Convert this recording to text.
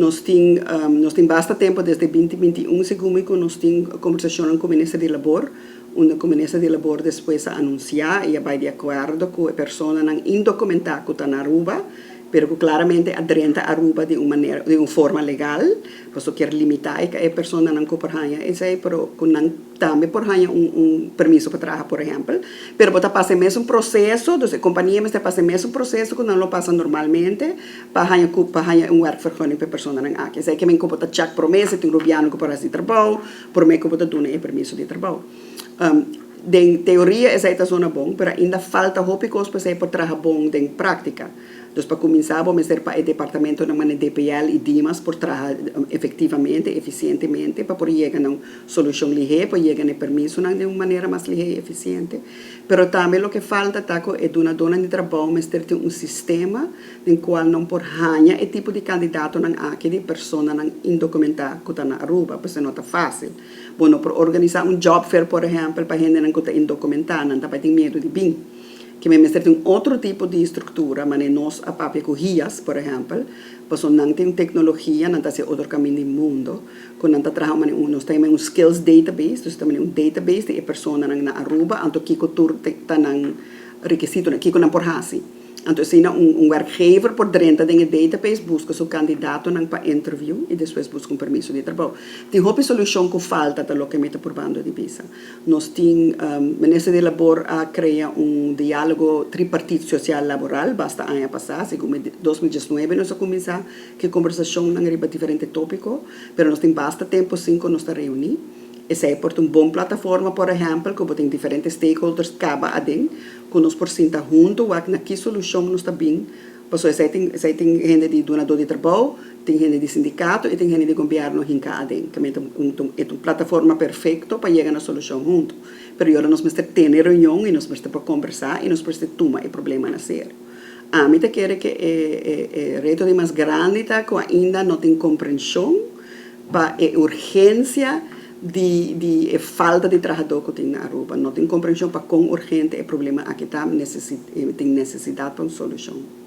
Nós temos bastante tempo, desde 2021, segundo que nós temos conversação com o Ministério de Labor, onde o Ministério de Labor depois anunciar e vai de acordo com a pessoa não indocumentada que está na Aruba, pero que claramente aderenta a Aruba de uma forma legal, porque quer limitar a pessoa não que por hanya, pero que não também por hanya permisso para trabalhar, por exemplo, pero está passando o mesmo processo, a companhia está passando o mesmo processo que não lo passa normalmente, para hanya werkvergunning para pessoa não aqui, que men que check promessa, tem governo que por assim trabalho, por mim que pode dar o permisso de trabalho. De teoria essa é zona bom, mas ainda falta hópicos para ser por trabalhar bom em prática. Então, para começar, vamos ter para o departamento de DPL e DIMAS por trabalhar efetivamente, eficientemente, para poder chegar a uma solução ligeira, para chegar a permisso de uma maneira mais ligeira e eficiente. Mas também o que falta é de uma dona de trabalho, mas ter um sistema no qual não por ganhar o tipo de candidato aqui de pessoa indocumentada que está na Aruba, porque não está fácil. Bueno, por organizar job fair, por exemplo, para gente que está indocumentada, não está ter medo de vir. Que me tem outro tipo de estrutura, mas nós a papel com guias, por exemplo, porque não tem tecnologia, não está outro caminho do mundo, quando não está trabalhando, nós temos skills database, nós temos database de pessoas na Aruba, então que está na requisito, que não por hasi. Então, se werkgever por dentro do database busca seu candidato para interview e depois busca permisso de trabalho. Tem uma solução que falta da que me está provando de visa. Nós temos, o Ministério de Labor criar diálogo tripartite social laboral, basta ano passado, segundo 2019 nós começar que conversação arriba diferente tópico, mas nós temos bastante tempo sim que nós estamos reunir. Essa é por uma boa plataforma, por exemplo, que tem diferentes stakeholders que adem, que nós por sentar junto, na que solução nós está bem. Porque tem gente de donador de trabalho, tem gente de sindicato e tem gente de governo que adem. É uma plataforma perfeita para chegar na solução junto. Mas agora nós precisamos ter reunião e nós precisamos conversar e nós precisamos tomar o problema na sério. A mim quer que o reto mais grande é que ainda não tem compreensão para a urgência de falta de trabalhador que tem na Aruba. Não tem compreensão para quão urgente é o problema aqui está, tem necessidade para uma solução.